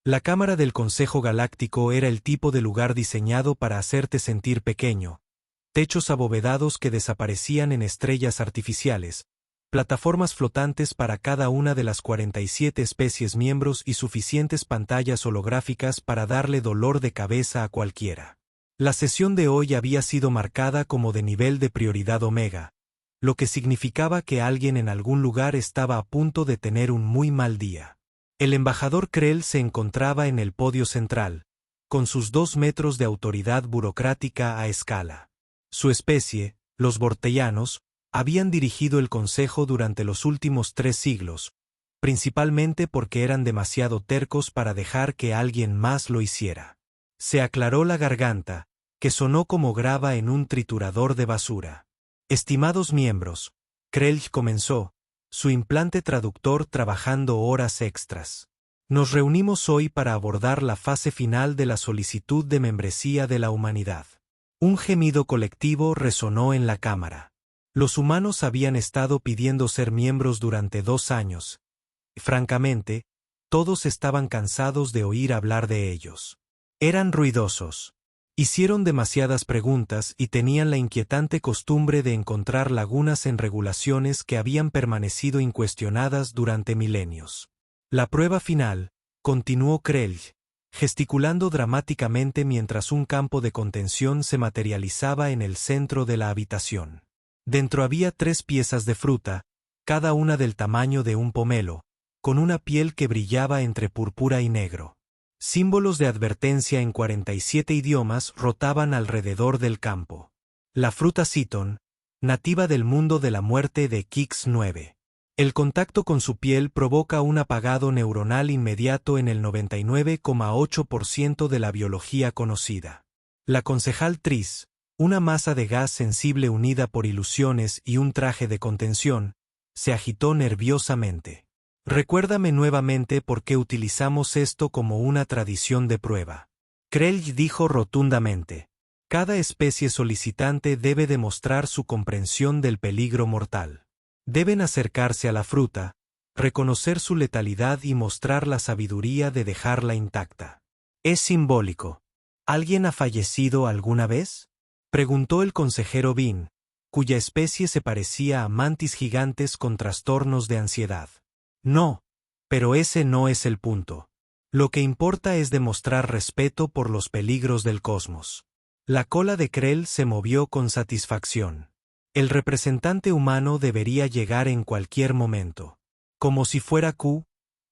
La cámara del Consejo Galáctico era el tipo de lugar diseñado para hacerte sentir pequeño. Techos abovedados que desaparecían en estrellas artificiales, plataformas flotantes para cada una de las 47 especies miembros y suficientes pantallas holográficas para darle dolor de cabeza a cualquiera. La sesión de hoy había sido marcada como de nivel de prioridad omega, lo que significaba que alguien en algún lugar estaba a punto de tener un muy mal día. El embajador Krell se encontraba en el podio central, con sus 2 metros de autoridad burocrática a escala. Su especie, los vortellanos, habían dirigido el Consejo durante los últimos 3 siglos, principalmente porque eran demasiado tercos para dejar que alguien más lo hiciera. Se aclaró la garganta, que sonó como grava en un triturador de basura. Estimados miembros, Krell comenzó, su implante traductor trabajando horas extras. Nos reunimos hoy para abordar la fase final de la solicitud de membresía de la humanidad. Un gemido colectivo resonó en la cámara. Los humanos habían estado pidiendo ser miembros durante 2 años. Francamente, todos estaban cansados de oír hablar de ellos. Eran ruidosos. Hicieron demasiadas preguntas y tenían la inquietante costumbre de encontrar lagunas en regulaciones que habían permanecido incuestionadas durante milenios. La prueba final, continuó Krell, gesticulando dramáticamente mientras un campo de contención se materializaba en el centro de la habitación. Dentro había 3 piezas de fruta, cada una del tamaño de un pomelo, con una piel que brillaba entre púrpura y negro. Símbolos de advertencia en 47 idiomas rotaban alrededor del campo. La fruta Citon, nativa del mundo de la muerte de Kix 9. El contacto con su piel provoca un apagado neuronal inmediato en el 99,8% de la biología conocida. La concejal Tris, una masa de gas sensible unida por ilusiones y un traje de contención, se agitó nerviosamente. Recuérdame nuevamente por qué utilizamos esto como una tradición de prueba. Krell dijo rotundamente. Cada especie solicitante debe demostrar su comprensión del peligro mortal. Deben acercarse a la fruta, reconocer su letalidad y mostrar la sabiduría de dejarla intacta. Es simbólico. ¿Alguien ha fallecido alguna vez? Preguntó el consejero Bean, cuya especie se parecía a mantis gigantes con trastornos de ansiedad. No, pero ese no es el punto. Lo que importa es demostrar respeto por los peligros del cosmos. La cola de Krell se movió con satisfacción. El representante humano debería llegar en cualquier momento. Como si fuera Q,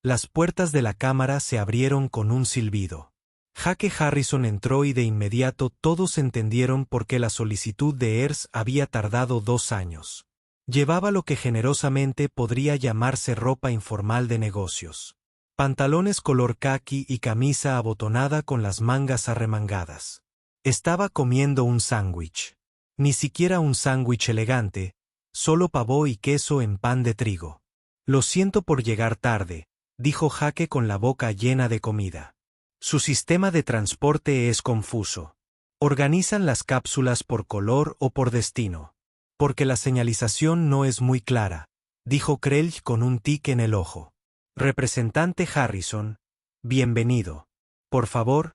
las puertas de la cámara se abrieron con un silbido. Jake Harrison entró y de inmediato todos entendieron por qué la solicitud de ERS había tardado 2 años. Llevaba lo que generosamente podría llamarse ropa informal de negocios. Pantalones color caqui y camisa abotonada con las mangas arremangadas. Estaba comiendo un sándwich. Ni siquiera un sándwich elegante, solo pavó y queso en pan de trigo. Lo siento por llegar tarde, dijo Jake con la boca llena de comida. Su sistema de transporte es confuso. Organizan las cápsulas por color o por destino. Porque la señalización no es muy clara, dijo Krell con un tic en el ojo. Representante Harrison, bienvenido. Por favor,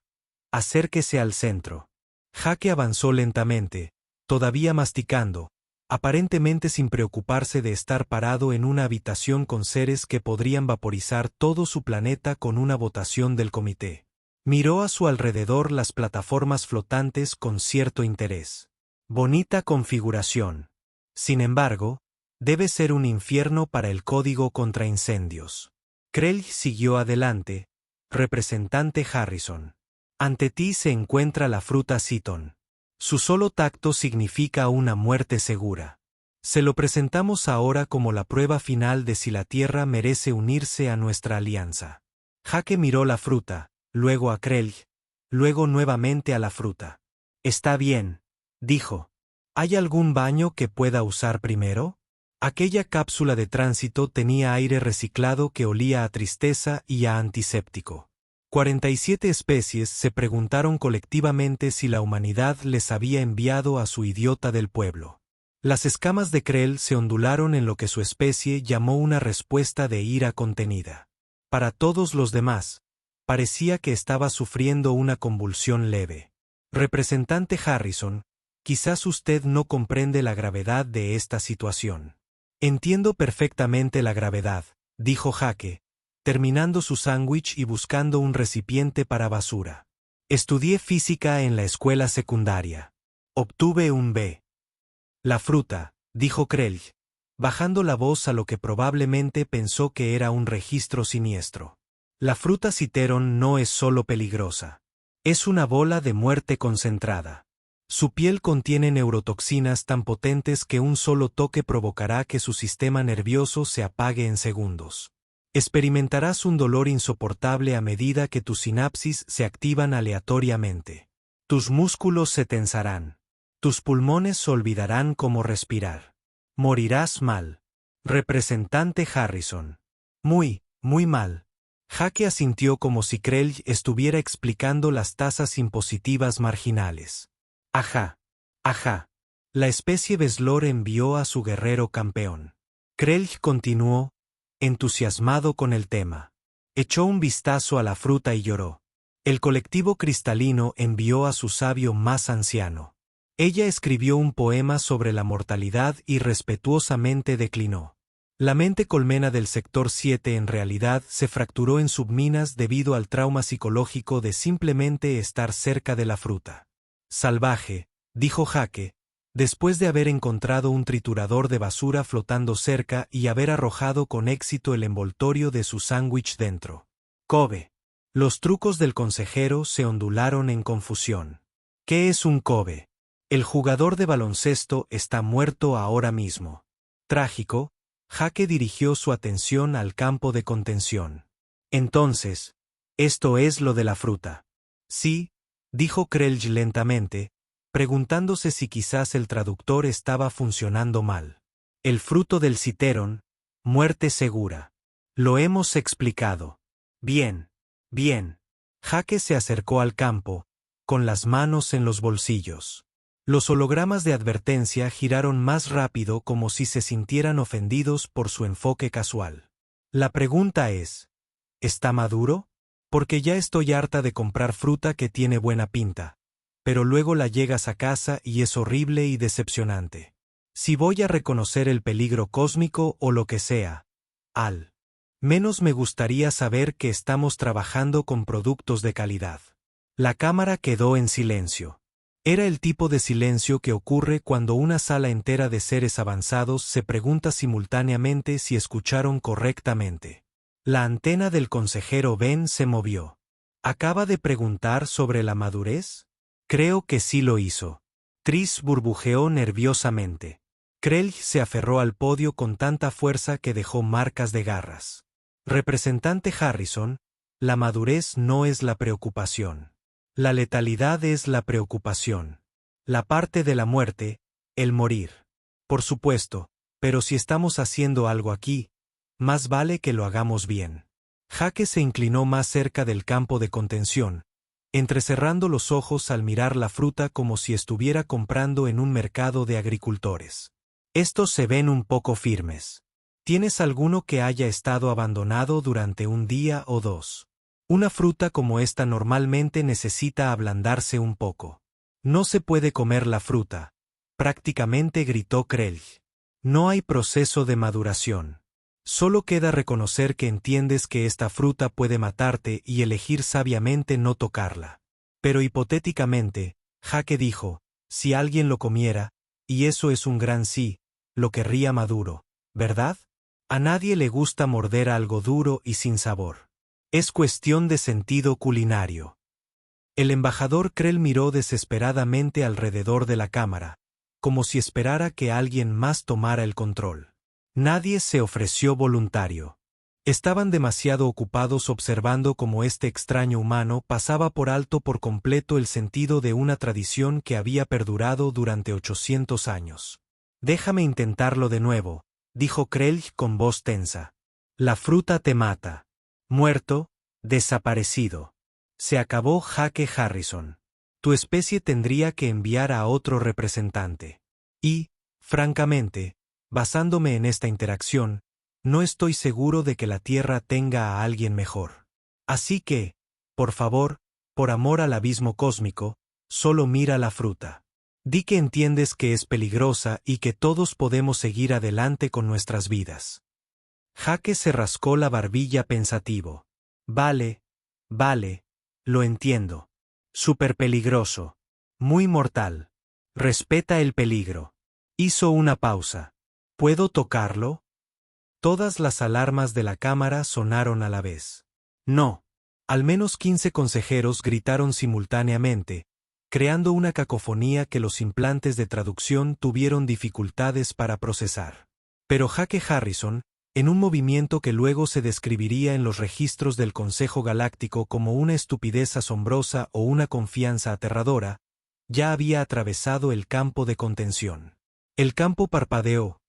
acérquese al centro. Jake avanzó lentamente, todavía masticando, aparentemente sin preocuparse de estar parado en una habitación con seres que podrían vaporizar todo su planeta con una votación del comité. Miró a su alrededor las plataformas flotantes con cierto interés. Bonita configuración. Sin embargo, debe ser un infierno para el código contra incendios. Krell siguió adelante. Representante Harrison. Ante ti se encuentra la fruta Citon. Su solo tacto significa una muerte segura. Se lo presentamos ahora como la prueba final de si la Tierra merece unirse a nuestra alianza. Jake miró la fruta, luego a Krell, luego nuevamente a la fruta. Está bien, dijo. ¿Hay algún baño que pueda usar primero? Aquella cápsula de tránsito tenía aire reciclado que olía a tristeza y a antiséptico. 47 especies se preguntaron colectivamente si la humanidad les había enviado a su idiota del pueblo. Las escamas de Krell se ondularon en lo que su especie llamó una respuesta de ira contenida. Para todos los demás, Parecía que estaba sufriendo una convulsión leve. Representante Harrison, quizás usted no comprende la gravedad de esta situación. Entiendo perfectamente la gravedad, dijo Jake, terminando su sándwich y buscando un recipiente para basura. Estudié física en la escuela secundaria. Obtuve un B. La fruta, dijo Krell, bajando la voz a lo que probablemente pensó que era un registro siniestro. La fruta citron no es solo peligrosa. Es una bola de muerte concentrada. Su piel contiene neurotoxinas tan potentes que un solo toque provocará que su sistema nervioso se apague en segundos. Experimentarás un dolor insoportable a medida que tus sinapsis se activan aleatoriamente. Tus músculos se tensarán. Tus pulmones olvidarán cómo respirar. Morirás mal. Representante Harrison. Muy mal. Jake asintió como si Krell estuviera explicando las tasas impositivas marginales. Ajá. La especie Veslor envió a su guerrero campeón. Krell continuó, entusiasmado con el tema. Echó un vistazo a la fruta y lloró. El colectivo cristalino envió a su sabio más anciano. Ella escribió un poema sobre la mortalidad y respetuosamente declinó. La mente colmena del sector 7 en realidad se fracturó en subminas debido al trauma psicológico de simplemente estar cerca de la fruta. Salvaje, dijo Jake, después de haber encontrado un triturador de basura flotando cerca y haber arrojado con éxito el envoltorio de su sándwich dentro. Kobe. Los trucos del consejero se ondularon en confusión. ¿Qué es un Kobe? El jugador de baloncesto está muerto ahora mismo. Trágico, Jake dirigió su atención al campo de contención. Entonces, esto es lo de la fruta. Sí, dijo Krell lentamente, preguntándose si quizás el traductor estaba funcionando mal. El fruto del citron, muerte segura. Lo hemos explicado. Bien. Jake se acercó al campo, con las manos en los bolsillos. Los hologramas de advertencia giraron más rápido como si se sintieran ofendidos por su enfoque casual. La pregunta es, ¿está maduro? Porque ya estoy harta de comprar fruta que tiene buena pinta, pero luego la llegas a casa y es horrible y decepcionante. Si voy a reconocer el peligro cósmico o lo que sea, al menos me gustaría saber que estamos trabajando con productos de calidad. La cámara quedó en silencio. Era el tipo de silencio que ocurre cuando una sala entera de seres avanzados se pregunta simultáneamente si escucharon correctamente. La antena del consejero Ben se movió. ¿Acaba de preguntar sobre la madurez? Creo que sí lo hizo. Tris burbujeó nerviosamente. Krell se aferró al podio con tanta fuerza que dejó marcas de garras. Representante Harrison, la madurez no es la preocupación. La letalidad es la preocupación. La parte de la muerte, el morir. Por supuesto, pero si estamos haciendo algo aquí, más vale que lo hagamos bien. Jake se inclinó más cerca del campo de contención, entrecerrando los ojos al mirar la fruta como si estuviera comprando en un mercado de agricultores. Estos se ven un poco firmes. ¿Tienes alguno que haya estado abandonado durante un día o dos? Una fruta como esta normalmente necesita ablandarse un poco. No se puede comer la fruta, prácticamente gritó Krell. No hay proceso de maduración. Solo queda reconocer que entiendes que esta fruta puede matarte y elegir sabiamente no tocarla. Pero hipotéticamente, Jake dijo, si alguien lo comiera, y eso es un gran sí, lo querría maduro, ¿verdad? A nadie le gusta morder algo duro y sin sabor. Es cuestión de sentido culinario. El embajador Krell miró desesperadamente alrededor de la cámara, como si esperara que alguien más tomara el control. Nadie se ofreció voluntario. Estaban demasiado ocupados observando cómo este extraño humano pasaba por alto por completo el sentido de una tradición que había perdurado durante 800 años. Déjame intentarlo de nuevo, dijo Krell con voz tensa. La fruta te mata. Muerto, desaparecido. Se acabó Jake Harrison. Tu especie tendría que enviar a otro representante. Y, francamente, basándome en esta interacción, no estoy seguro de que la Tierra tenga a alguien mejor. Así que, Por favor, por amor al abismo cósmico, solo mira la fruta. Di que entiendes que es peligrosa y que todos podemos seguir adelante con nuestras vidas. Jake se rascó la barbilla pensativo. Vale, lo entiendo. Súper peligroso. Muy mortal. Respeta el peligro. Hizo una pausa. ¿Puedo tocarlo? Todas las alarmas de la cámara sonaron a la vez. No. Al menos 15 consejeros gritaron simultáneamente, creando una cacofonía que los implantes de traducción tuvieron dificultades para procesar. Pero Jake Harrison, en un movimiento que luego se describiría en los registros del Consejo Galáctico como una estupidez asombrosa o una confianza aterradora, ya había atravesado el campo de contención. El campo parpadeó,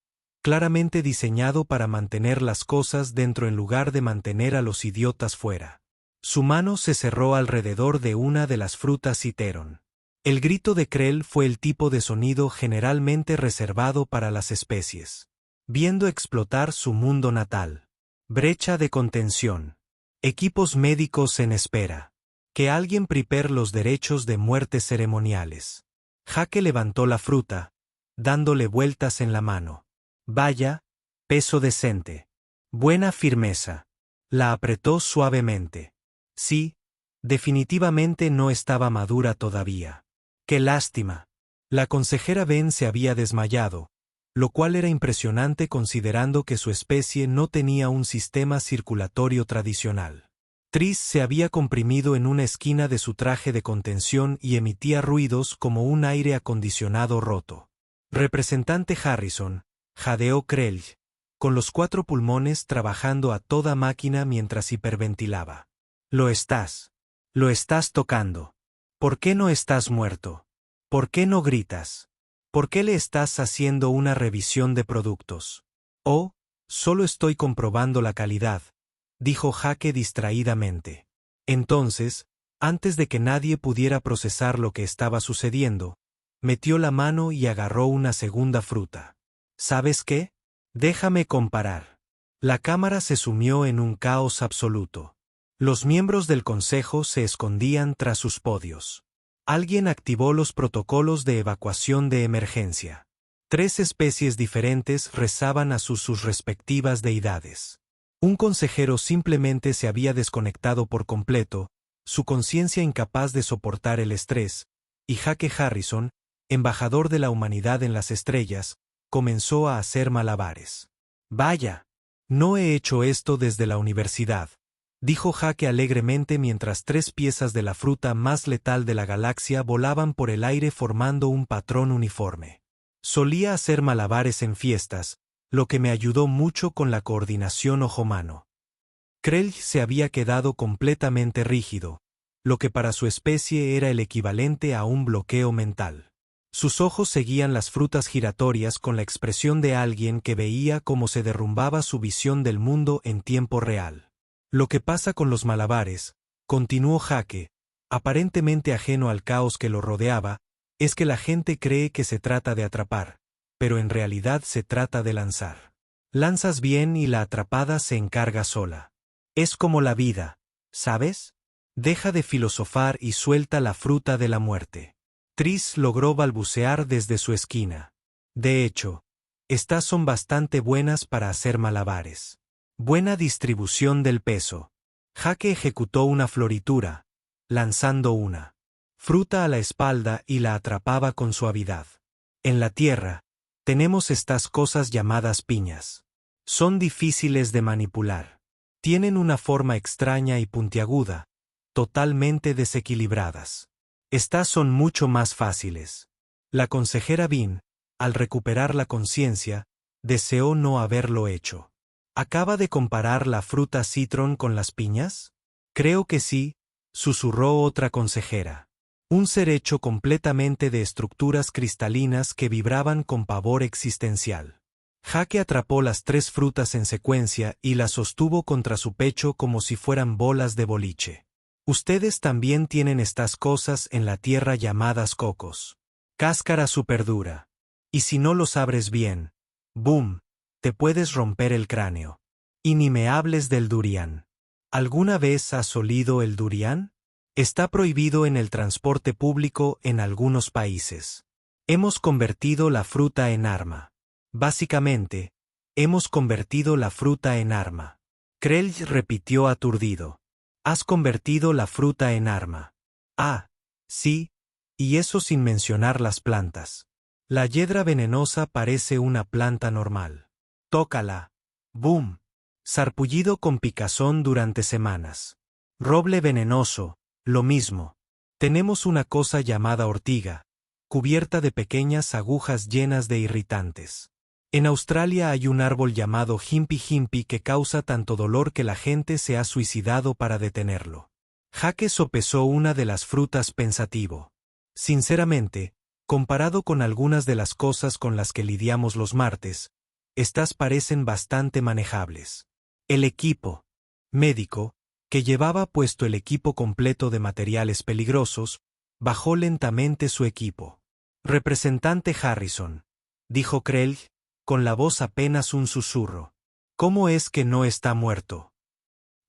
claramente diseñado para mantener las cosas dentro en lugar de mantener a los idiotas fuera. Su mano se cerró alrededor de una de las frutas Citeron. El grito de Krell fue el tipo de sonido generalmente reservado para las especies. Viendo explotar su mundo natal. Brecha de contención. Equipos médicos en espera. Que alguien prepare los derechos de muertes ceremoniales. Jake levantó la fruta, dándole vueltas en la mano. Vaya, peso decente. Buena firmeza. La apretó suavemente. Sí, definitivamente no estaba madura todavía. ¡Qué lástima! La consejera Ben se había desmayado, lo cual era impresionante considerando que su especie no tenía un sistema circulatorio tradicional. Tris se había comprimido en una esquina de su traje de contención y emitía ruidos como un aire acondicionado roto. Representante Harrison, jadeó Krell, con los 4 pulmones trabajando a toda máquina mientras hiperventilaba. Lo estás tocando. ¿Por qué no estás muerto? ¿Por qué no gritas? ¿Por qué le estás haciendo una revisión de productos? Oh, solo estoy comprobando la calidad, dijo Jake distraídamente. Entonces, antes de que nadie pudiera procesar lo que estaba sucediendo, metió la mano y agarró una segunda fruta. ¿Sabes qué? Déjame comparar. La cámara se sumió en un caos absoluto. Los miembros del consejo se escondían tras sus podios. Alguien activó los protocolos de evacuación de emergencia. 3 especies diferentes rezaban a sus respectivas deidades. Un consejero simplemente se había desconectado por completo, su conciencia incapaz de soportar el estrés, y Jake Harrison, embajador de la humanidad en las estrellas, comenzó a hacer malabares. Vaya, no he hecho esto desde la universidad, dijo Jake alegremente mientras 3 piezas de la fruta más letal de la galaxia volaban por el aire formando un patrón uniforme. Solía hacer malabares en fiestas, lo que me ayudó mucho con la coordinación ojo-mano. Krell se había quedado completamente rígido, lo que para su especie era el equivalente a un bloqueo mental. Sus ojos seguían las frutas giratorias con la expresión de alguien que veía cómo se derrumbaba su visión del mundo en tiempo real. Lo que pasa con los malabares, continuó Jake, aparentemente ajeno al caos que lo rodeaba, es que la gente cree que se trata de atrapar, pero en realidad se trata de lanzar. Lanzas bien y la atrapada se encarga sola. Es como la vida, ¿sabes? Deja de filosofar y suelta la fruta de la muerte. Tris logró balbucear desde su esquina. De hecho, estas son bastante buenas para hacer malabares. Buena distribución del peso. Jake ejecutó una floritura, lanzando una fruta a la espalda y la atrapaba con suavidad. En la Tierra, tenemos estas cosas llamadas piñas. Son difíciles de manipular. Tienen una forma extraña y puntiaguda, totalmente desequilibradas. Estas son mucho más fáciles. La consejera Bean, al recuperar la conciencia, deseó no haberlo hecho. ¿Acaba de comparar la fruta Citron con las piñas? Creo que sí, susurró otra consejera. Un ser hecho completamente de estructuras cristalinas que vibraban con pavor existencial. Jake atrapó las 3 frutas en secuencia y las sostuvo contra su pecho como si fueran bolas de boliche. Ustedes también tienen estas cosas en la Tierra llamadas cocos. Cáscara superdura. Y si no los abres bien, ¡boom!, te puedes romper el cráneo. Y ni me hables del durián. ¿Alguna vez has olido el durián? Está prohibido en el transporte público en algunos países. Hemos convertido la fruta en arma. Básicamente, hemos convertido la fruta en arma. Krell repitió aturdido. Has convertido la fruta en arma. Ah, sí, y eso sin mencionar las plantas. La hiedra venenosa parece una planta normal. Tócala. Boom. Sarpullido con picazón durante semanas. Roble venenoso, lo mismo. Tenemos una cosa llamada ortiga, cubierta de pequeñas agujas llenas de irritantes. En Australia hay un árbol llamado Himpi Himpi que causa tanto dolor que la gente se ha suicidado para detenerlo. Jake sopesó una de las frutas pensativo. Sinceramente, comparado con algunas de las cosas con las que lidiamos los martes, estas parecen bastante manejables. El equipo médico, que llevaba puesto el equipo completo de materiales peligrosos, bajó lentamente su equipo. Representante Harrison, dijo Krell, con la voz apenas un susurro. ¿Cómo es que no está muerto?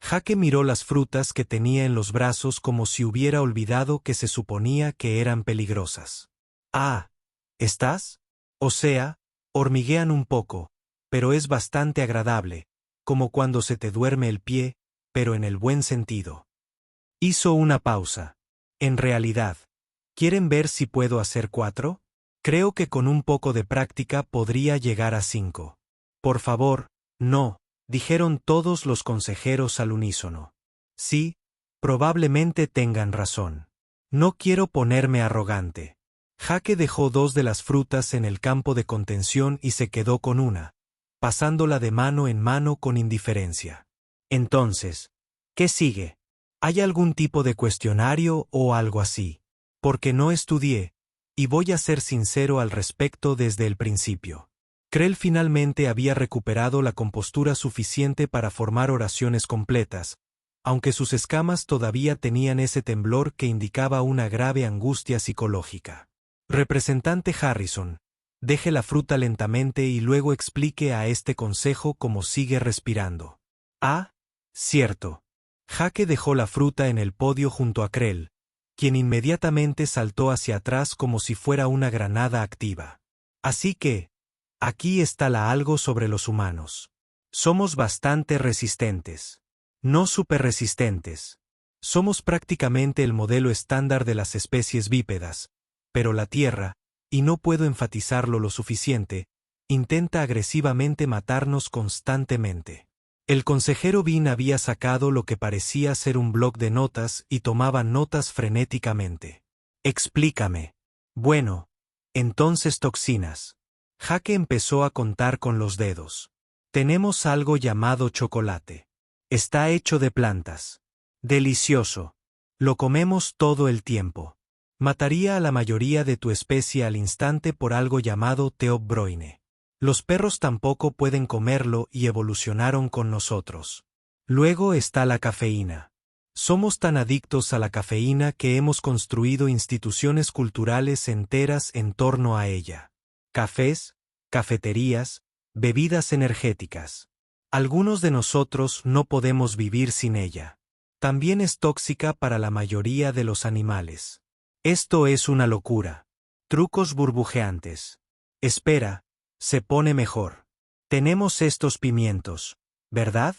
Jake miró las frutas que tenía en los brazos como si hubiera olvidado que se suponía que eran peligrosas. Ah, ¿estás? O sea, hormiguean un poco, pero es bastante agradable, como cuando se te duerme el pie, pero en el buen sentido. Hizo una pausa. En realidad, ¿quieren ver si puedo hacer 4? Creo que con un poco de práctica podría llegar a 5. Por favor, no, dijeron todos los consejeros al unísono. Sí, probablemente tengan razón. No quiero ponerme arrogante. Jake dejó 2 de las frutas en el campo de contención y se quedó con una, pasándola de mano en mano con indiferencia. Entonces, ¿qué sigue? ¿Hay algún tipo de cuestionario o algo así? Porque no estudié, y voy a ser sincero al respecto desde el principio. Krell finalmente había recuperado la compostura suficiente para formar oraciones completas, aunque sus escamas todavía tenían ese temblor que indicaba una grave angustia psicológica. Representante Harrison, deje la fruta lentamente y luego explique a este consejo cómo sigue respirando. Ah, cierto. Jake dejó la fruta en el podio junto a Krell, quien inmediatamente saltó hacia atrás como si fuera una granada activa. Así que, aquí está algo sobre los humanos. Somos bastante resistentes. No superresistentes. Somos prácticamente el modelo estándar de las especies bípedas, pero la Tierra, y no puedo enfatizarlo lo suficiente, intenta agresivamente matarnos constantemente. El consejero Bean había sacado lo que parecía ser un bloc de notas y tomaba notas frenéticamente. Explícame. Bueno, entonces toxinas. Jake empezó a contar con los dedos. Tenemos algo llamado chocolate. Está hecho de plantas. Delicioso. Lo comemos todo el tiempo. Mataría a la mayoría de tu especie al instante por algo llamado teobromine. Los perros tampoco pueden comerlo y evolucionaron con nosotros. Luego está la cafeína. Somos tan adictos a la cafeína que hemos construido instituciones culturales enteras en torno a ella. Cafés, cafeterías, bebidas energéticas. Algunos de nosotros no podemos vivir sin ella. También es tóxica para la mayoría de los animales. Esto es una locura. Trucos burbujeantes. Espera. Se pone mejor. Tenemos estos pimientos, ¿verdad?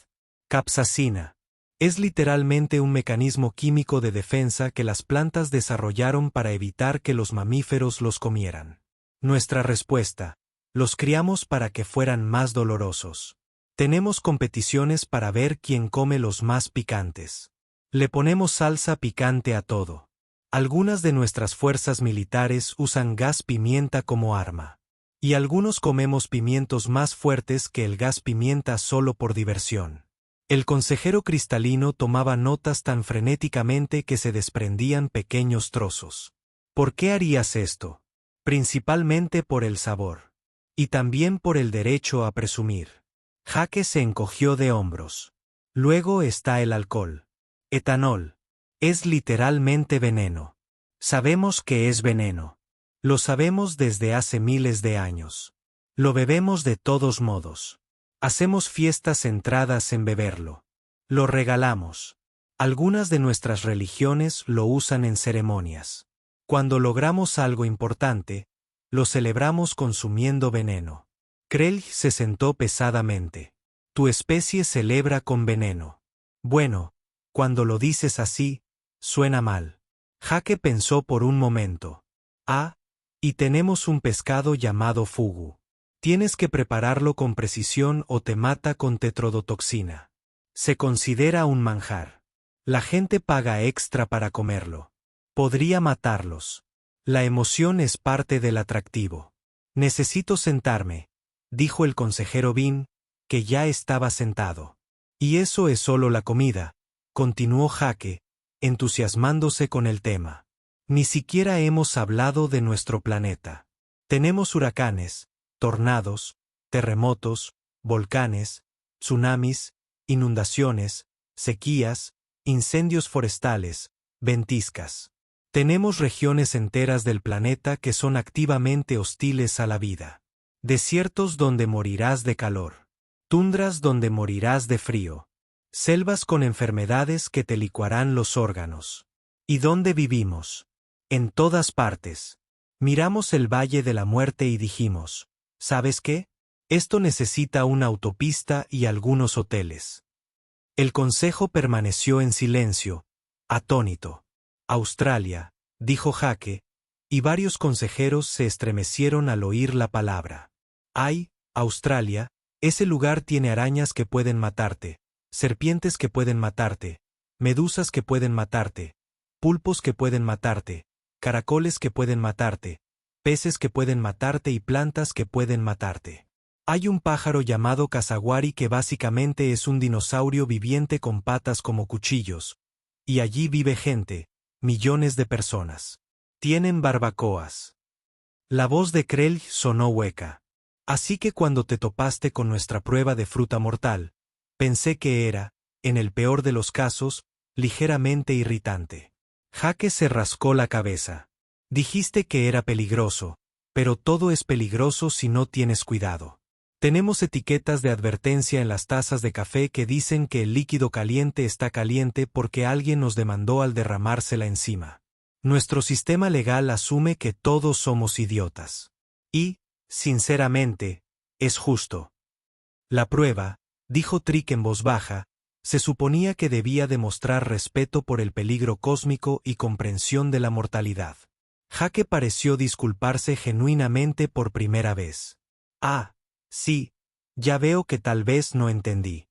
Capsaicina. Es literalmente un mecanismo químico de defensa que las plantas desarrollaron para evitar que los mamíferos los comieran. Nuestra respuesta: los criamos para que fueran más dolorosos. Tenemos competiciones para ver quién come los más picantes. Le ponemos salsa picante a todo. Algunas de nuestras fuerzas militares usan gas pimienta como arma. Y algunos comemos pimientos más fuertes que el gas pimienta solo por diversión. El consejero cristalino tomaba notas tan frenéticamente que se desprendían pequeños trozos. ¿Por qué harías esto? Principalmente por el sabor. Y también por el derecho a presumir. Jake se encogió de hombros. Luego está el alcohol. Etanol. Es literalmente veneno. Sabemos que es veneno. Lo sabemos desde hace miles de años. Lo bebemos de todos modos. Hacemos fiestas centradas en beberlo. Lo regalamos. Algunas de nuestras religiones lo usan en ceremonias. Cuando logramos algo importante, lo celebramos consumiendo veneno. Krell se sentó pesadamente. Tu especie celebra con veneno. Bueno, cuando lo dices así, suena mal. Jake pensó por un momento. Ah, y tenemos un pescado llamado fugu. Tienes que prepararlo con precisión o te mata con tetrodotoxina. Se considera un manjar. La gente paga extra para comerlo. Podría matarlos. La emoción es parte del atractivo. Necesito sentarme, dijo el consejero Bean, que ya estaba sentado. Y eso es solo la comida, continuó Jake, entusiasmándose con el tema. Ni siquiera hemos hablado de nuestro planeta. Tenemos huracanes, tornados, terremotos, volcanes, tsunamis, inundaciones, sequías, incendios forestales, ventiscas. Tenemos regiones enteras del planeta que son activamente hostiles a la vida. Desiertos donde morirás de calor. Tundras donde morirás de frío. Selvas con enfermedades que te licuarán los órganos. ¿Y dónde vivimos? En todas partes. Miramos el Valle de la Muerte y dijimos, ¿sabes qué? Esto necesita una autopista y algunos hoteles. El consejo permaneció en silencio, atónito. Australia, dijo Jake, y varios consejeros se estremecieron al oír la palabra. ¡Ay, Australia! Ese lugar tiene arañas que pueden matarte, serpientes que pueden matarte, medusas que pueden matarte, pulpos que pueden matarte, caracoles que pueden matarte, peces que pueden matarte y plantas que pueden matarte. Hay un pájaro llamado casaguari que básicamente es un dinosaurio viviente con patas como cuchillos, y allí vive gente, millones de personas. Tienen barbacoas. La voz de Krell sonó hueca. Así que cuando te topaste con nuestra prueba de fruta mortal, pensé que era, en el peor de los casos, ligeramente irritante. Jake se rascó la cabeza. Dijiste que era peligroso, pero todo es peligroso si no tienes cuidado. Tenemos etiquetas de advertencia en las tazas de café que dicen que el líquido caliente está caliente porque alguien nos demandó al derramársela encima. Nuestro sistema legal asume que todos somos idiotas. Y, sinceramente, es justo. La prueba, dijo Trick en voz baja, se suponía que debía demostrar respeto por el peligro cósmico y comprensión de la mortalidad. Jake pareció disculparse genuinamente por primera vez. Ah, sí, ya veo que tal vez no entendí.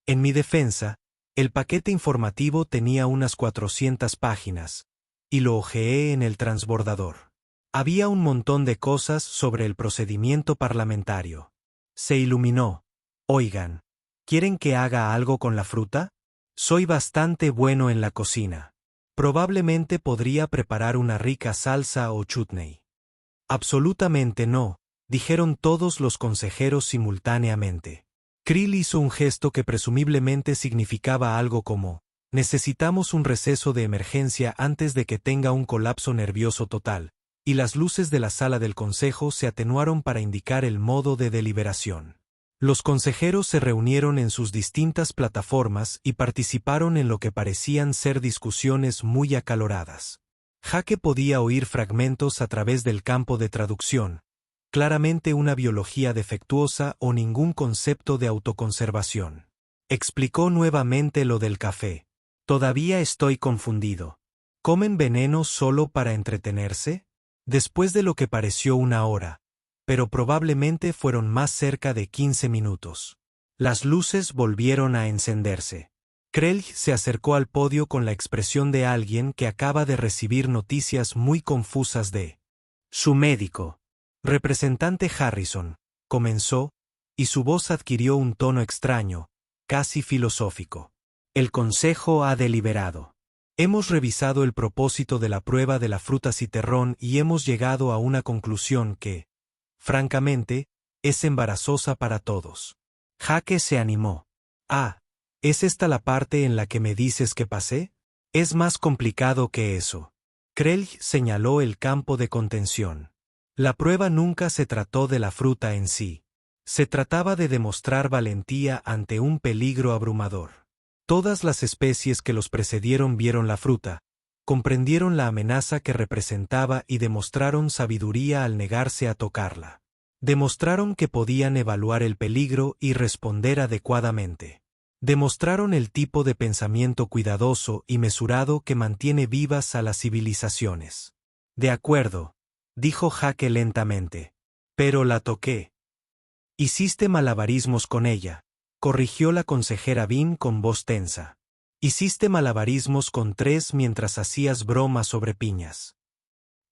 En mi defensa, el paquete informativo tenía unas 400 páginas, y lo hojeé en el transbordador. Había un montón de cosas sobre el procedimiento parlamentario. Se iluminó. Oigan, ¿quieren que haga algo con la fruta? Soy bastante bueno en la cocina. Probablemente podría preparar una rica salsa o chutney. Absolutamente no, dijeron todos los consejeros simultáneamente. Krill hizo un gesto que presumiblemente significaba algo como, necesitamos un receso de emergencia antes de que tenga un colapso nervioso total, y las luces de la sala del consejo se atenuaron para indicar el modo de deliberación. Los consejeros se reunieron en sus distintas plataformas y participaron en lo que parecían ser discusiones muy acaloradas. Jake podía oír fragmentos a través del campo de traducción, claramente una biología defectuosa o ningún concepto de autoconservación. Explicó nuevamente lo del café. Todavía estoy confundido. ¿Comen veneno solo para entretenerse? Después de lo que pareció una hora, pero probablemente fueron más cerca de 15 minutos. Las luces volvieron a encenderse. Krell se acercó al podio con la expresión de alguien que acaba de recibir noticias muy confusas de su médico. Representante Harrison, comenzó, y su voz adquirió un tono extraño, casi filosófico. El Consejo ha deliberado. Hemos revisado el propósito de la prueba de la fruta citerrón y hemos llegado a una conclusión que, francamente, es embarazosa para todos. Jake se animó. Ah, ¿es esta la parte en la que me dices que pasé? Es más complicado que eso. Krell señaló el campo de contención. La prueba nunca se trató de la fruta en sí. Se trataba de demostrar valentía ante un peligro abrumador. Todas las especies que los precedieron vieron la fruta, comprendieron la amenaza que representaba y demostraron sabiduría al negarse a tocarla. Demostraron que podían evaluar el peligro y responder adecuadamente. Demostraron el tipo de pensamiento cuidadoso y mesurado que mantiene vivas a las civilizaciones. De acuerdo, dijo Jake lentamente. Pero la toqué. Hiciste malabarismos con ella, corrigió la consejera Bean con voz tensa. Hiciste malabarismos con 3 mientras hacías bromas sobre piñas.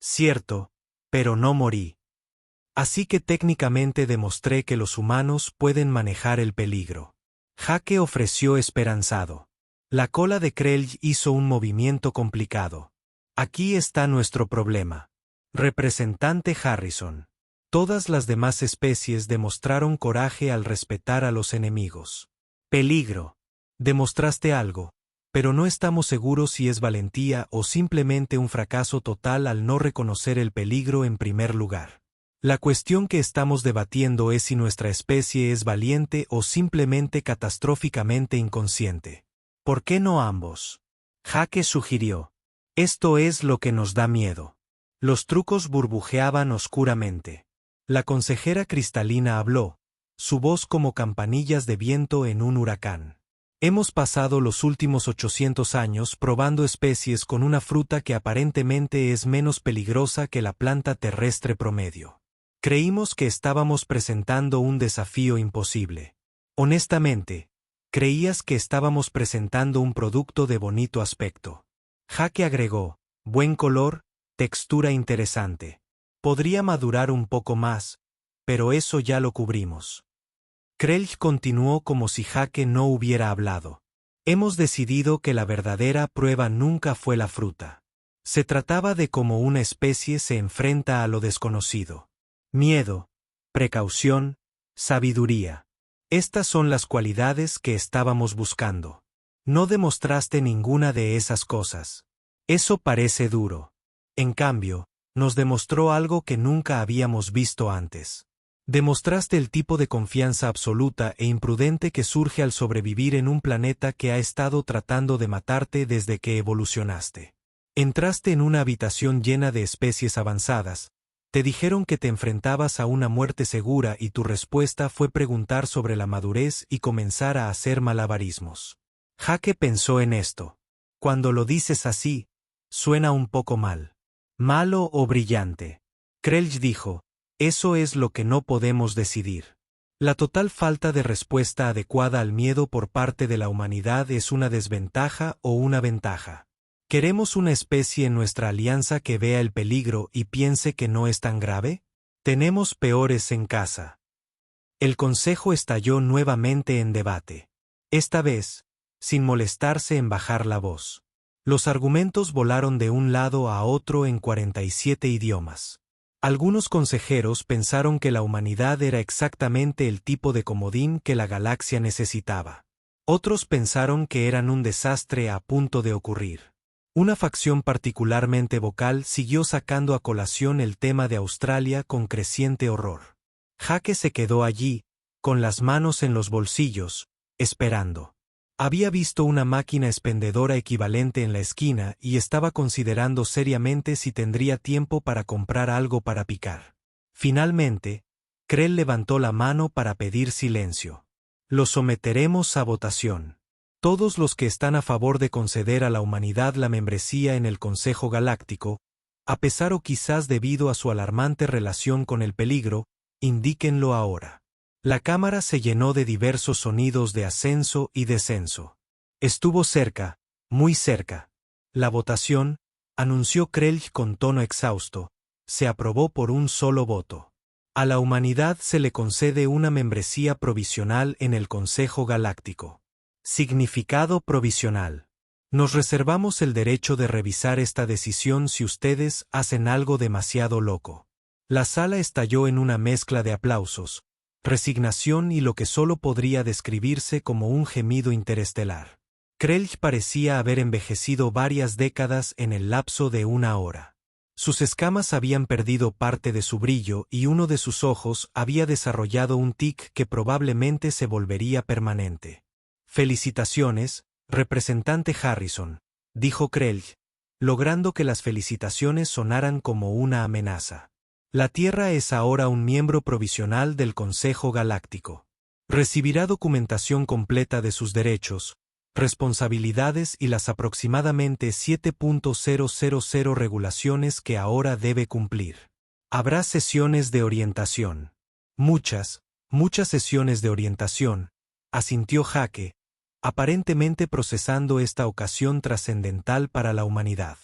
Cierto, pero no morí. Así que técnicamente demostré que los humanos pueden manejar el peligro. Jake ofreció esperanzado. La cola de Krell hizo un movimiento complicado. Aquí está nuestro problema. Representante Harrison. Todas las demás especies demostraron coraje al respetar a los enemigos. Peligro. Demostraste algo, pero no estamos seguros si es valentía o simplemente un fracaso total al no reconocer el peligro en primer lugar. La cuestión que estamos debatiendo es si nuestra especie es valiente o simplemente catastróficamente inconsciente. ¿Por qué no ambos? Jake sugirió. Esto es lo que nos da miedo. Los trucos burbujeaban oscuramente. La consejera cristalina habló, su voz como campanillas de viento en un huracán. Hemos pasado los últimos 800 años probando especies con una fruta que aparentemente es menos peligrosa que la planta terrestre promedio. Creímos que estábamos presentando un desafío imposible. Honestamente, creías que estábamos presentando un producto de bonito aspecto. Jake agregó, buen color, textura interesante. Podría madurar un poco más, pero eso ya lo cubrimos. Krell continuó como si Jake no hubiera hablado. Hemos decidido que la verdadera prueba nunca fue la fruta. Se trataba de cómo una especie se enfrenta a lo desconocido. Miedo, precaución, sabiduría. Estas son las cualidades que estábamos buscando. No demostraste ninguna de esas cosas. Eso parece duro. En cambio, nos demostró algo que nunca habíamos visto antes. Demostraste el tipo de confianza absoluta e imprudente que surge al sobrevivir en un planeta que ha estado tratando de matarte desde que evolucionaste. Entraste en una habitación llena de especies avanzadas. Te dijeron que te enfrentabas a una muerte segura y tu respuesta fue preguntar sobre la madurez y comenzar a hacer malabarismos. Jake pensó en esto. Cuando lo dices así, suena un poco mal. ¿Malo o brillante? Krell dijo, eso es lo que no podemos decidir. La total falta de respuesta adecuada al miedo por parte de la humanidad es una desventaja o una ventaja. ¿Queremos una especie en nuestra alianza que vea el peligro y piense que no es tan grave? Tenemos peores en casa. El consejo estalló nuevamente en debate. Esta vez, sin molestarse en bajar la voz. Los argumentos volaron de un lado a otro en 47 idiomas. Algunos consejeros pensaron que la humanidad era exactamente el tipo de comodín que la galaxia necesitaba. Otros pensaron que eran un desastre a punto de ocurrir. Una facción particularmente vocal siguió sacando a colación el tema de Australia con creciente horror. Jake se quedó allí, con las manos en los bolsillos, esperando. Había visto una máquina expendedora equivalente en la esquina y estaba considerando seriamente si tendría tiempo para comprar algo para picar. Finalmente, Krell levantó la mano para pedir silencio. Lo someteremos a votación. Todos los que están a favor de conceder a la humanidad la membresía en el Consejo Galáctico, a pesar o quizás debido a su alarmante relación con el peligro, indíquenlo ahora. La cámara se llenó de diversos sonidos de ascenso y descenso. Estuvo cerca, muy cerca. La votación, anunció Krell con tono exhausto, se aprobó por un solo voto. A la humanidad se le concede una membresía provisional en el Consejo Galáctico. Significado provisional. Nos reservamos el derecho de revisar esta decisión si ustedes hacen algo demasiado loco. La sala estalló en una mezcla de aplausos, resignación y lo que solo podría describirse como un gemido interestelar. Krell parecía haber envejecido varias décadas en el lapso de una hora. Sus escamas habían perdido parte de su brillo y uno de sus ojos había desarrollado un tic que probablemente se volvería permanente. Felicitaciones, Representante Harrison, dijo Krell, logrando que las felicitaciones sonaran como una amenaza. La Tierra es ahora un miembro provisional del Consejo Galáctico. Recibirá documentación completa de sus derechos, responsabilidades y las aproximadamente 7.000 regulaciones que ahora debe cumplir. Habrá sesiones de orientación. Muchas sesiones de orientación, asintió Jake, aparentemente procesando esta ocasión trascendental para la humanidad.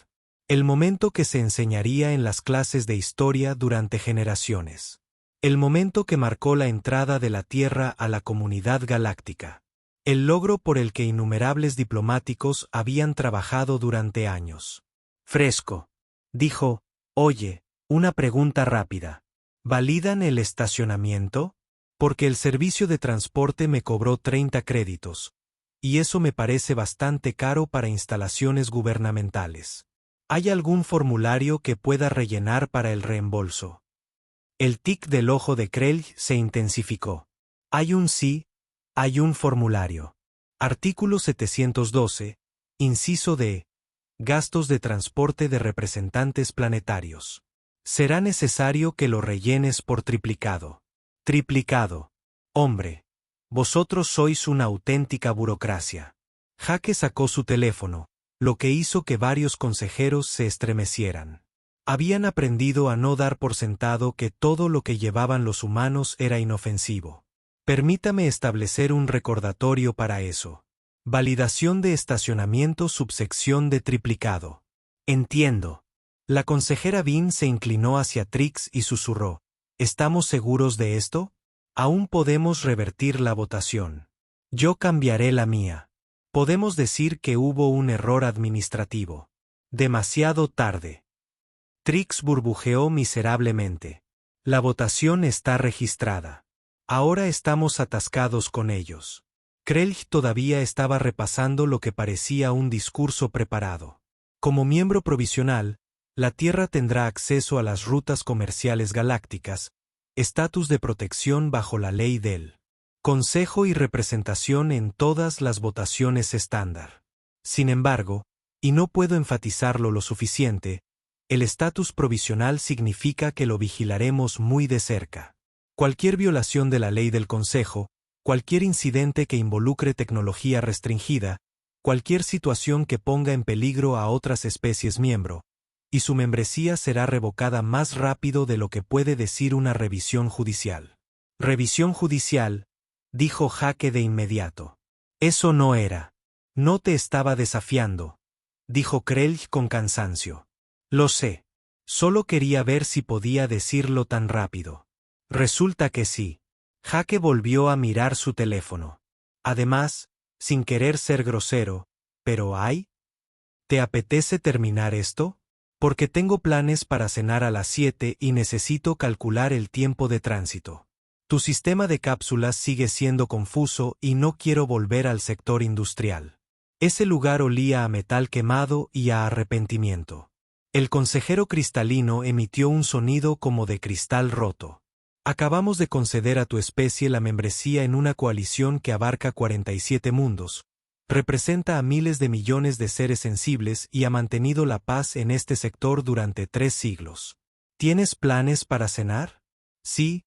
El momento que se enseñaría en las clases de historia durante generaciones. El momento que marcó la entrada de la Tierra a la comunidad galáctica. El logro por el que innumerables diplomáticos habían trabajado durante años. Fresco. Dijo, oye, una pregunta rápida. ¿Validan el estacionamiento? Porque el servicio de transporte me cobró 30 créditos. Y eso me parece bastante caro para instalaciones gubernamentales. ¿Hay algún formulario que pueda rellenar para el reembolso? El tic del ojo de Krell se intensificó. Hay un formulario. Artículo 712, inciso D. Gastos de transporte de representantes planetarios. Será necesario que lo rellenes por triplicado. Triplicado. Hombre. Vosotros sois una auténtica burocracia. Jake sacó su teléfono, lo que hizo que varios consejeros se estremecieran. Habían aprendido a no dar por sentado que todo lo que llevaban los humanos era inofensivo. Permítame establecer un recordatorio para eso. Validación de estacionamiento subsección de triplicado. Entiendo. La consejera Bean se inclinó hacia Trix y susurró. ¿Estamos seguros de esto? Aún podemos revertir la votación. Yo cambiaré la mía. Podemos decir que hubo un error administrativo. Demasiado tarde. Trix burbujeó miserablemente. La votación está registrada. Ahora estamos atascados con ellos. Krell todavía estaba repasando lo que parecía un discurso preparado. Como miembro provisional, la Tierra tendrá acceso a las rutas comerciales galácticas, estatus de protección bajo la ley del Consejo y representación en todas las votaciones estándar. Sin embargo, y no puedo enfatizarlo lo suficiente, el estatus provisional significa que lo vigilaremos muy de cerca. Cualquier violación de la ley del Consejo, cualquier incidente que involucre tecnología restringida, cualquier situación que ponga en peligro a otras especies miembro, y su membresía será revocada más rápido de lo que puede decir una revisión judicial. Revisión judicial, dijo Jake de inmediato. Eso no era. No te estaba desafiando, dijo Krell con cansancio. Lo sé. Solo quería ver si podía decirlo tan rápido. Resulta que sí. Jake volvió a mirar su teléfono. Además, sin querer ser grosero, ¿pero hay? ¿Te apetece terminar esto? Porque tengo planes para cenar a las 7 y necesito calcular el tiempo de tránsito. Tu sistema de cápsulas sigue siendo confuso y no quiero volver al sector industrial. Ese lugar olía a metal quemado y a arrepentimiento. El consejero cristalino emitió un sonido como de cristal roto. Acabamos de conceder a tu especie la membresía en una coalición que abarca 47 mundos. Representa a miles de millones de seres sensibles y ha mantenido la paz en este sector durante 3 siglos. ¿Tienes planes para cenar? Sí.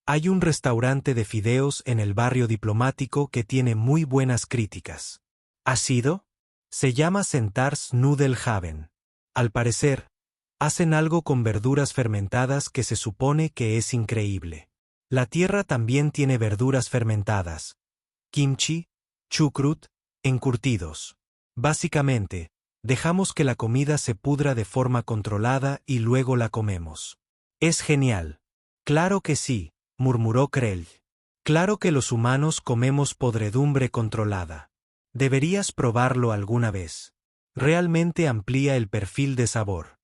Hay un restaurante de fideos en el barrio diplomático que tiene muy buenas críticas. ¿Has ido? Se llama Centaur's Noodle Haven. Al parecer, hacen algo con verduras fermentadas que se supone que es increíble. La Tierra también tiene verduras fermentadas. Kimchi, chucrut, encurtidos. Básicamente, dejamos que la comida se pudra de forma controlada y luego la comemos. Es genial. Claro que sí, murmuró Krell. Claro que los humanos comemos podredumbre controlada. Deberías probarlo alguna vez. Realmente amplía el perfil de sabor.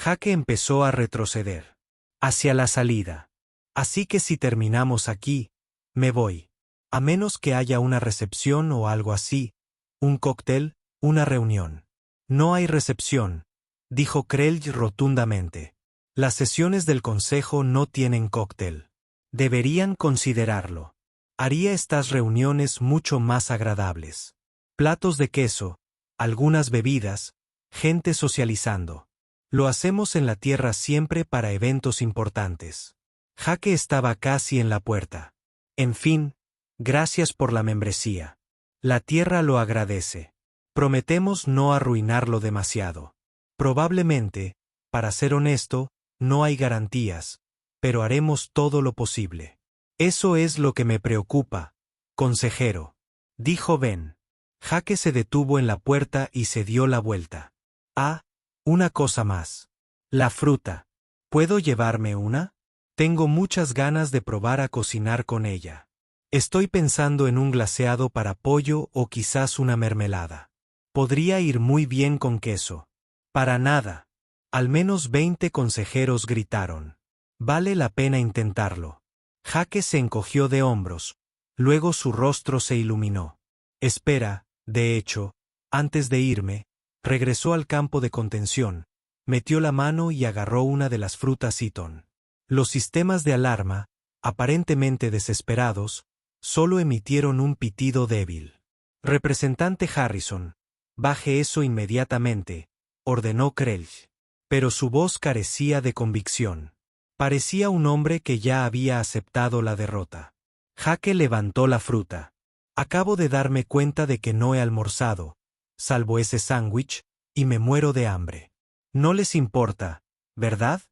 Jake empezó a retroceder. Hacia la salida. Así que si terminamos aquí, me voy. A menos que haya una recepción o algo así, un cóctel, una reunión. No hay recepción, dijo Krell rotundamente. Las sesiones del consejo no tienen cóctel. Deberían considerarlo. Haría estas reuniones mucho más agradables. Platos de queso, algunas bebidas, gente socializando. Lo hacemos en la Tierra siempre para eventos importantes. Jake estaba casi en la puerta. En fin, gracias por la membresía. La Tierra lo agradece. Prometemos no arruinarlo demasiado. Probablemente, para ser honesto, no hay garantías, pero haremos todo lo posible. Eso es lo que me preocupa, consejero, dijo Ben. Jake se detuvo en la puerta y se dio la vuelta. Ah, una cosa más. La fruta. ¿Puedo llevarme una? Tengo muchas ganas de probar a cocinar con ella. Estoy pensando en un glaseado para pollo o quizás una mermelada. Podría ir muy bien con queso. Para nada. Al menos 20 consejeros gritaron. Vale la pena intentarlo. Jake se encogió de hombros. Luego su rostro se iluminó. Espera, de hecho, antes de irme, regresó al campo de contención, metió la mano y agarró una de las frutas Eaton. Los sistemas de alarma, aparentemente desesperados, solo emitieron un pitido débil. Representante Harrison, baje eso inmediatamente, ordenó Krelj. Pero su voz carecía de convicción. Parecía un hombre que ya había aceptado la derrota. Jake levantó la fruta. Acabo de darme cuenta de que no he almorzado, salvo ese sándwich, y me muero de hambre. No les importa, ¿verdad?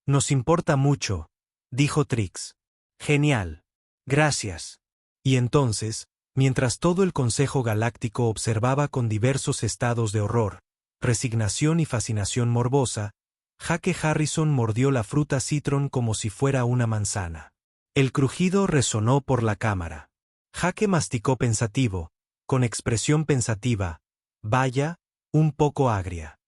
Nos importa mucho, dijo Trix. Genial. Gracias. Y entonces, mientras todo el Consejo Galáctico observaba con diversos estados de horror, resignación y fascinación morbosa, Jake Harrison mordió la fruta citron como si fuera una manzana. El crujido resonó por la cámara. Jake masticó pensativo, con expresión pensativa, vaya, un poco agria.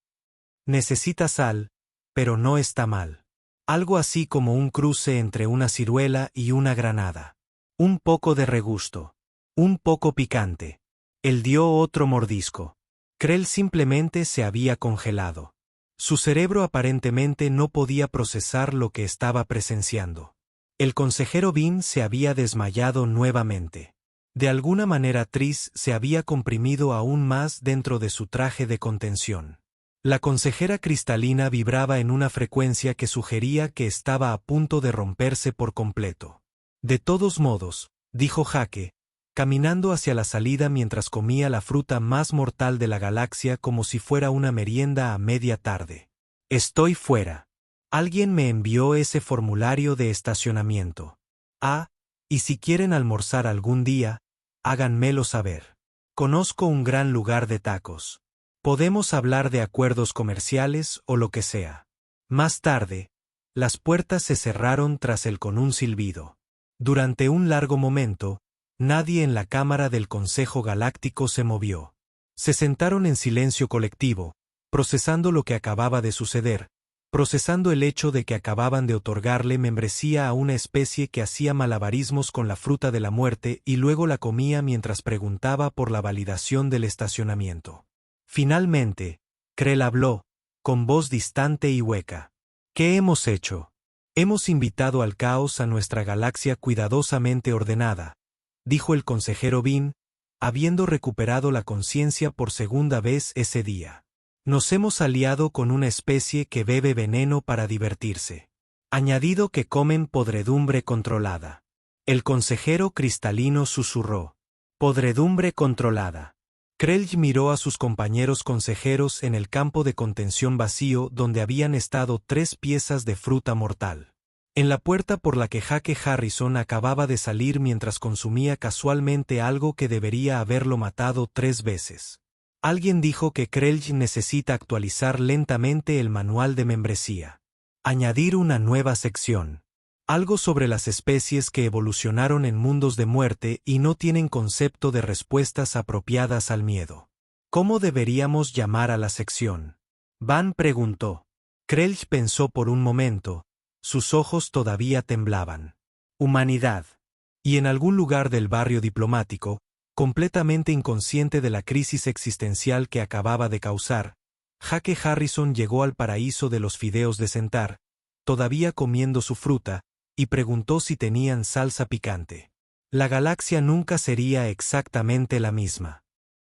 Necesita sal, pero no está mal. Algo así como un cruce entre una ciruela y una granada. Un poco de regusto. Un poco picante. Él dio otro mordisco. Krell simplemente se había congelado. Su cerebro aparentemente no podía procesar lo que estaba presenciando. El consejero Bean se había desmayado nuevamente. De alguna manera Tris se había comprimido aún más dentro de su traje de contención. La consejera cristalina vibraba en una frecuencia que sugería que estaba a punto de romperse por completo. De todos modos, dijo Jake, caminando hacia la salida mientras comía la fruta más mortal de la galaxia como si fuera una merienda a media tarde. Estoy fuera. Alguien me envió ese formulario de estacionamiento. Ah, y si quieren almorzar algún día, háganmelo saber. Conozco un gran lugar de tacos. Podemos hablar de acuerdos comerciales o lo que sea. Más tarde, las puertas se cerraron tras él con un silbido. Durante un largo momento, nadie en la cámara del Consejo Galáctico se movió. Se sentaron en silencio colectivo, procesando lo que acababa de suceder, procesando el hecho de que acababan de otorgarle membresía a una especie que hacía malabarismos con la fruta de la muerte y luego la comía mientras preguntaba por la validación del estacionamiento. Finalmente, Krell habló, con voz distante y hueca. ¿Qué hemos hecho? Hemos invitado al caos a nuestra galaxia cuidadosamente ordenada, dijo el consejero Bean, habiendo recuperado la conciencia por segunda vez ese día. Nos hemos aliado con una especie que bebe veneno para divertirse. Añadido que comen podredumbre controlada. El consejero cristalino susurró. Podredumbre controlada. Krelj miró a sus compañeros consejeros en el campo de contención vacío donde habían estado 3 piezas de fruta mortal. En la puerta por la que Jake Harrison acababa de salir mientras consumía casualmente algo que debería haberlo matado 3 veces. Alguien dijo que Krelj necesita actualizar lentamente el manual de membresía. Añadir una nueva sección. Algo sobre las especies que evolucionaron en mundos de muerte y no tienen concepto de respuestas apropiadas al miedo. ¿Cómo deberíamos llamar a la sección? Van preguntó. Krelj pensó por un momento, sus ojos todavía temblaban. Humanidad. Y en algún lugar del barrio diplomático, completamente inconsciente de la crisis existencial que acababa de causar, Jake Harrison llegó al paraíso de los fideos de Sentar, todavía comiendo su fruta, y preguntó si tenían salsa picante. La galaxia nunca sería exactamente la misma.